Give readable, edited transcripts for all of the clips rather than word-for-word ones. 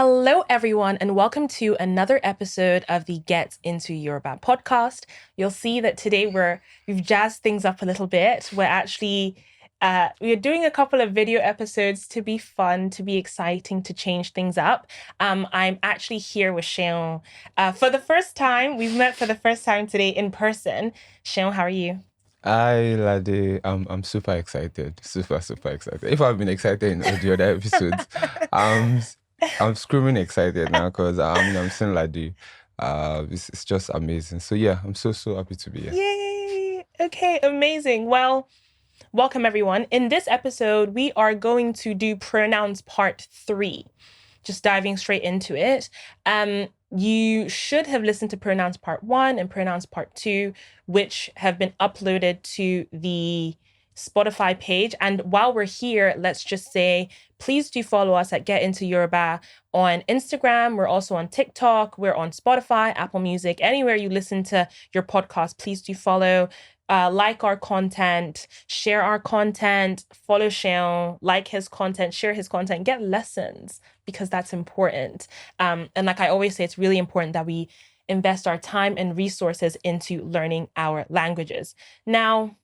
Hello, everyone, and welcome to another episode of the Get Into Yoruba podcast. You'll see that today we've jazzed things up a little bit. We're doing a couple of video episodes to be fun, to be exciting, to change things up. I'm actually here with Seun. For the first time, we've met for the first time today in person. Seun, how are you? Hi, Lade. I'm super excited. Super excited. If I've been excited in all the other episodes, I'm I'm screaming excited now because I'm seeing Lade. It's just amazing. So yeah, I'm so happy to be here. Yay! Okay, amazing. Well, welcome everyone. In this episode, we are going to do pronouns part 3. Just diving straight into it. You should have listened to pronouns part 1 and pronouns part 2, which have been uploaded to the Spotify page. And while we're here, let's just say, please do follow us at Get Into Yoruba on Instagram. We're also on TikTok. We're on Spotify, Apple Music, anywhere you listen to your podcast. Please do follow. Like our content, share our content, follow Seun, like his content, share his content, get lessons because that's important. And like I always say, it's really important that we invest our time and resources into learning our languages. Now,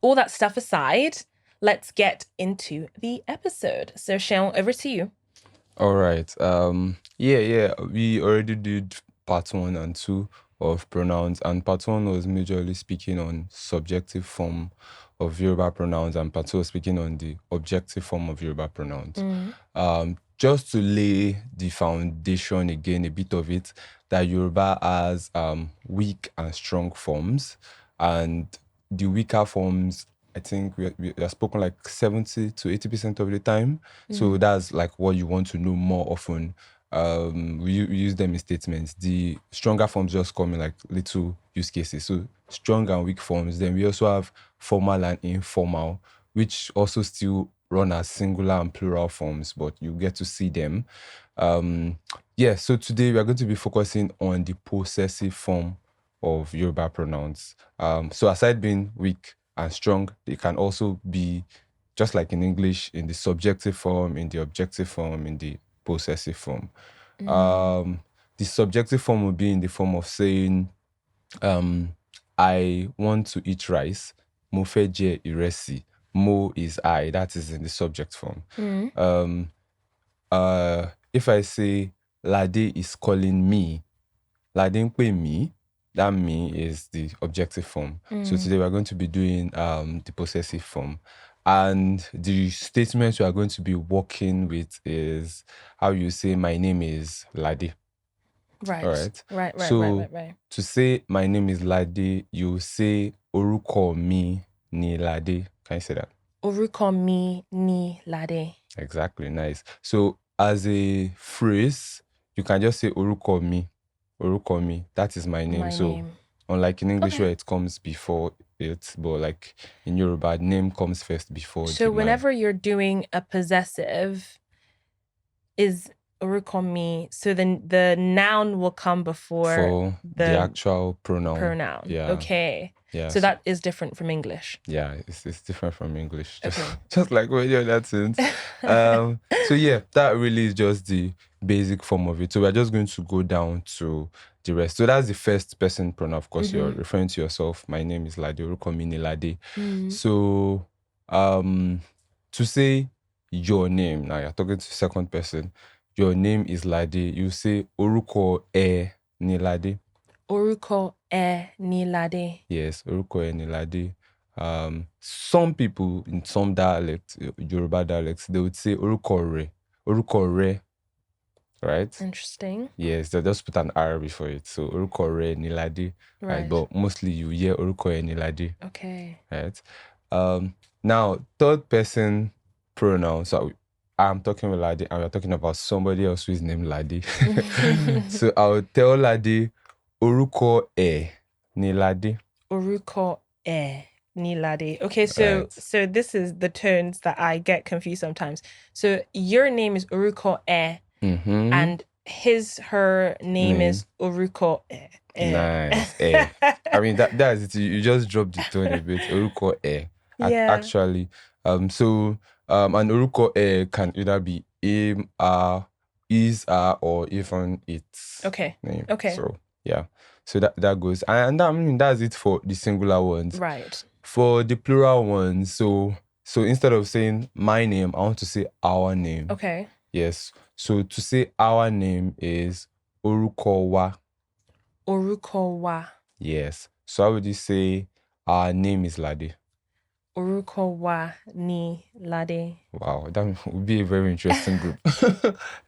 all that stuff aside, let's get into the episode. So Seun, over to you. All right. Yeah. We already did part 1 and 2 of pronouns, and part 1 was majorly speaking on subjective form of Yoruba pronouns, and part 2 was speaking on the objective form of Yoruba pronouns. Just to lay the foundation again, a bit of it, that Yoruba has weak and strong forms, and the weaker forms, I think we are spoken like 70 to 80% of the time. So that's like what you want to know more often. We use them in statements. The stronger forms just come in like little use cases. So strong and weak forms. Then we also have formal and informal, which also still run as singular and plural forms, but you get to see them. So today we are going to be focusing on the possessive form of Yoruba pronouns. So aside being weak and strong, they can also be, just like in English, in the subjective form, in the objective form, in the possessive form. The subjective form will be in the form of saying, I want to eat rice. Mo fẹ́ jẹ ìrẹsì. Mo is I. That is in the subject form. If I say Lade is calling me, Lade ń pè mí, that me is the objective form. So today we're going to be doing the possessive form. And the statement we are going to be working with is how you say, my name is Lade. Right. All right. Right. So to say, my name is Lade, you say, Orúkọ mi ni Lade. Can you say that? Orúkọ mi ni Lade. Exactly. Nice. So as a phrase, you can just say Orúkọ mi. Orúkọ mi. That is my name. Unlike in English where it comes before it, but like in Yoruba, name comes first before. So whenever you're doing a possessive, is orúkọ mi, so then the noun will come before the actual pronoun. Yeah. Okay. Yeah. So that is different from English. Yeah, it's different from English. Okay. Just like when you're in that sense. So yeah, that really is just the basic form of it. So we're just going to go down to the rest. So that's the first person pronoun. Of course, you're referring to yourself. My name is Lade. Orúkọ mi ni Lade. So to say your name, now you're talking to second person. Your name is Lade. You say Orúkọ ẹ ni Lade. Orúkọ ẹ ni Lade. Yes, Orúkọ ẹ ni Lade. Some people in some dialects, Yoruba dialects, they would say Orúkọ rẹ. Orúkọ rẹ. Right? Interesting. Yes, they just put an R before it. So Orúkọ rẹ ni Lade. Right. But mostly you hear Orúkọ ẹ ni Lade. Okay. Right? Now, third person pronoun. So I'm talking with Lade and we're talking about somebody else who is named Lade. So I'll tell Lade, Orúkọ ẹ ni Lade. Orúkọ ẹ ni Lade. Okay, so this is the tones that I get confused sometimes. So your name is Orúkọ ẹ, and her name is Orúkọ ẹ. Nice. I mean that is it. You just dropped the tone a bit. Orúkọ ẹ. Actually. And Orúkọ ẹ can either be A, is, are, or even its Okay. name. Okay. So yeah. So that goes. And I mean that's it for the singular ones. Right. For the plural ones, so instead of saying my name, I want to say our name. Okay. Yes. So to say our name is Orúkọ wa. Orúkọ wa. Yes. So how would you say our name is Lade? Orúkọ wa ni Lade. Wow, that would be a very interesting group.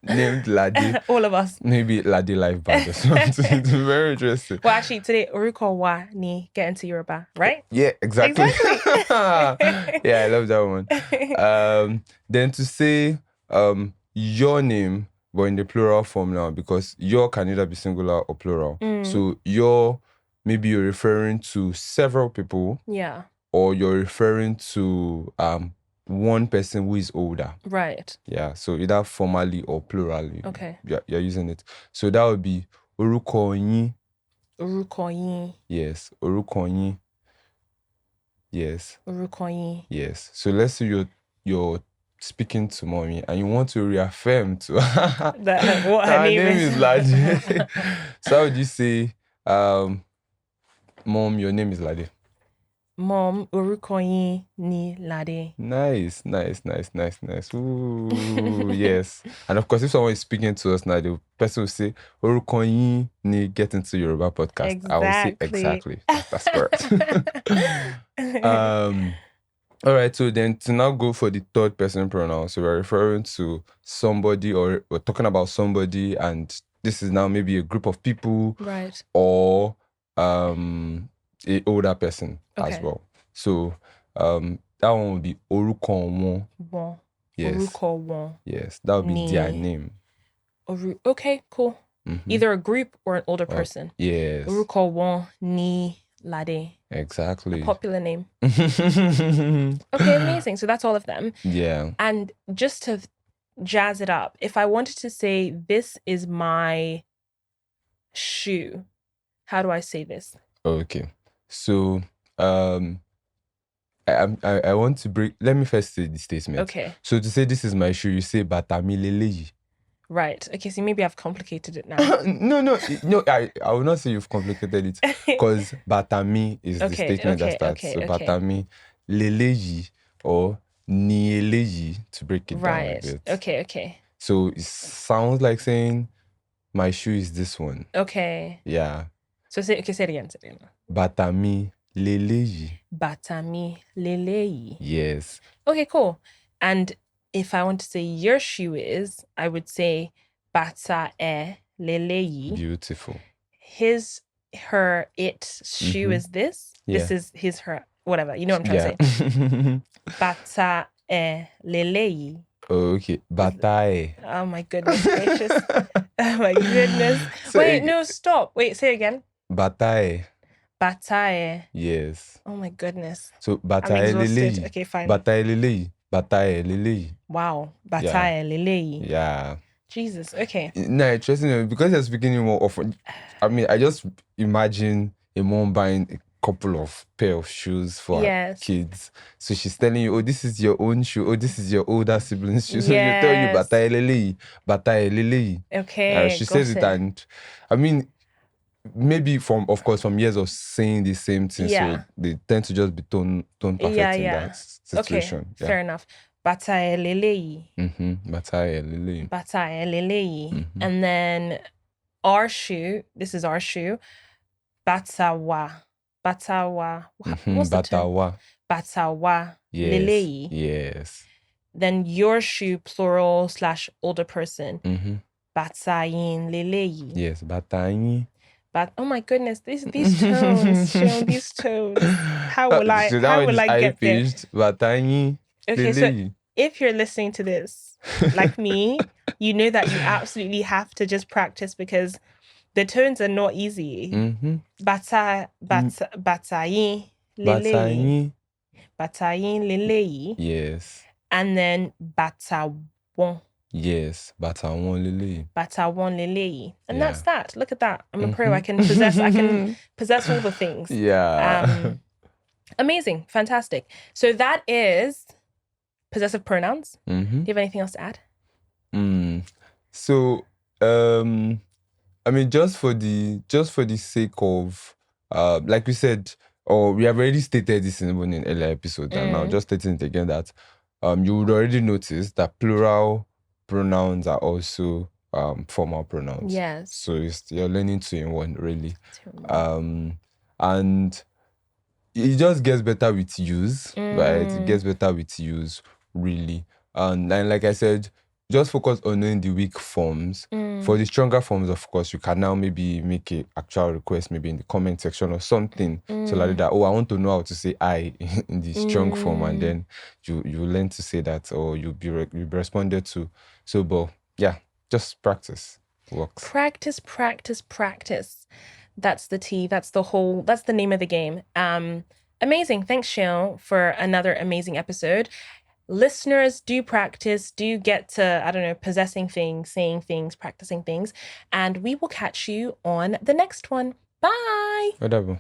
Named Lade. All of us. Maybe Lade Life Band or something. It's very interesting. Well, actually, today, Orúkọ wa ni get into Yoruba, right? Yeah, exactly. Exactly. Yeah, I love that one. Then to say your name, but in the plural form now, because your can either be singular or plural. So your, maybe you're referring to several people. Yeah. Or you're referring to one person who is older. Right. Yeah, so either formally or plurally. Okay. You're using it. So that would be Orúkọ yín. Orúkọ yín. Yes, Orúkọ yín. Yes. Orúkọ yín. Yes. So let's say you're speaking to mommy and you want to reaffirm to that what her name is Lade. So how would you say, Mom, your name is Lade? Mom, orúkọ yín ni Lade. Nice. Ooh, yes. And of course, if someone is speaking to us now, the person will say, Orúkọ yín ni get into Yoruba podcast. Exactly. I will say exactly. That's correct. All right, so then to now go for the third person pronoun. So we're referring to somebody, or we're talking about somebody, and this is now maybe a group of people. Right. Or a older person as Okay. well. So that one would be Orúkọ wọn. Won. Yes. Orúkọ wọn. Yes, that would be their Ni. name. Okay, cool. Either a group or an older person. Yes. Orúkọ wọn ni Lade. Exactly. A popular name. Okay, amazing. So that's all of them. Yeah. And just to jazz it up, if I wanted to say this is my shoe, how do I say this? Okay. So I want to break. Let me first say the statement. Okay. So to say this is my shoe, you say bàtà mi lélẹ́yìí. Right. Okay, so maybe I've complicated it now. No. I will not say you've complicated it, because bàtà mi is the statement that starts. So bàtà mi lélẹ́yìí or ni eléyìí, to break it down a bit. Okay. So it sounds like saying my shoe is this one. Okay. Yeah. So say it again. Bàtà mi lélẹ́yìí. Bàtà mi lélẹ́yìí. Yes. Okay, cool. And if I want to say your shoe is, I would say bàtà ẹ lélẹ́yìí. Beautiful. His, her, its shoe is this. Yeah. This is his, her, whatever. You know what I'm trying to say. Bàtà ẹ lélẹ́yìí. Okay. Bàtà ẹ. Oh my goodness gracious. Oh my goodness. So Wait, no, stop. Wait, say it again. Bàtà ẹ. Bàtà ẹ. Yes. Oh my goodness. So bàtà I'm ẹ exhausted. lélẹ́yìí. Okay, fine. Bàtà ẹ lélẹ́yìí. Bàtà ẹ lélẹ́yìí. Wow. Bàtà ẹ lélẹ́yìí. Yeah. Jesus. Okay. No, interesting because you're speaking more often. I mean, I just imagine a mom buying a couple of pair of shoes for her kids. So she's telling you, oh, this is your own shoe. Oh, this is your older sibling's shoe. So you tell you, bàtà ẹ lélẹ́yìí. Bàtà ẹ lélẹ́yìí. Okay. She says it, and I mean, maybe from years of saying the same thing, so they tend to just be tone perfect in that situation. Okay, fair enough. Bàtà ẹ lélẹ́yìí. Bàtà ẹ lélẹ́yìí. Bàtà ẹ lélẹ́yìí. And then our shoe, this is our shoe. Bàtà wa. Bàtà wa. What's the term? Bàtà wa. Bàtà wa lélẹ́yìí. Yes. Then your shoe, plural / older person. Bàtà yín lélẹ́yìí. Yes, bàtà yín. But oh my goodness, these tones, Seun, these tones. How will I get there? Bàtà yín. Okay, so if you're listening to this, like me, you know that you absolutely have to just practice because the tones are not easy. Bàtà yín lélẹ́yìí. Bàtà yín lélẹ́yìí. Yes. And then bàtà wọn. Yes, bàtà wọn lélẹ́yìí. Bàtà wọn lélẹ́yìí. And that's that. Look at that. I'm a pro. I can possess all the things. Yeah. Amazing. Fantastic. So that is possessive pronouns. Mm-hmm. Do you have anything else to add? So, I mean, just for the sake of, like we said, or we have already stated this in even in earlier episodes, and now just stating it again that, you would already notice that plural pronouns are also formal pronouns. Yes. So you're learning two in one, really. Two in one. And it just gets better with use, right? It gets better with use, really. And like I said, just focus on knowing the weak forms. For the stronger forms, of course, you can now maybe make a actual request, maybe in the comment section or something. So like that, oh, I want to know how to say I in the strong form, and then you learn to say that, or you'll be responded to. So, but yeah, just practice. Works. Practice, practice, practice. That's the T. That's the name of the game. Amazing. Thanks, Seun, for another amazing episode. Listeners, do practice, do get to, I don't know, possessing things, saying things, practicing things. And we will catch you on the next one. Bye. Whatever.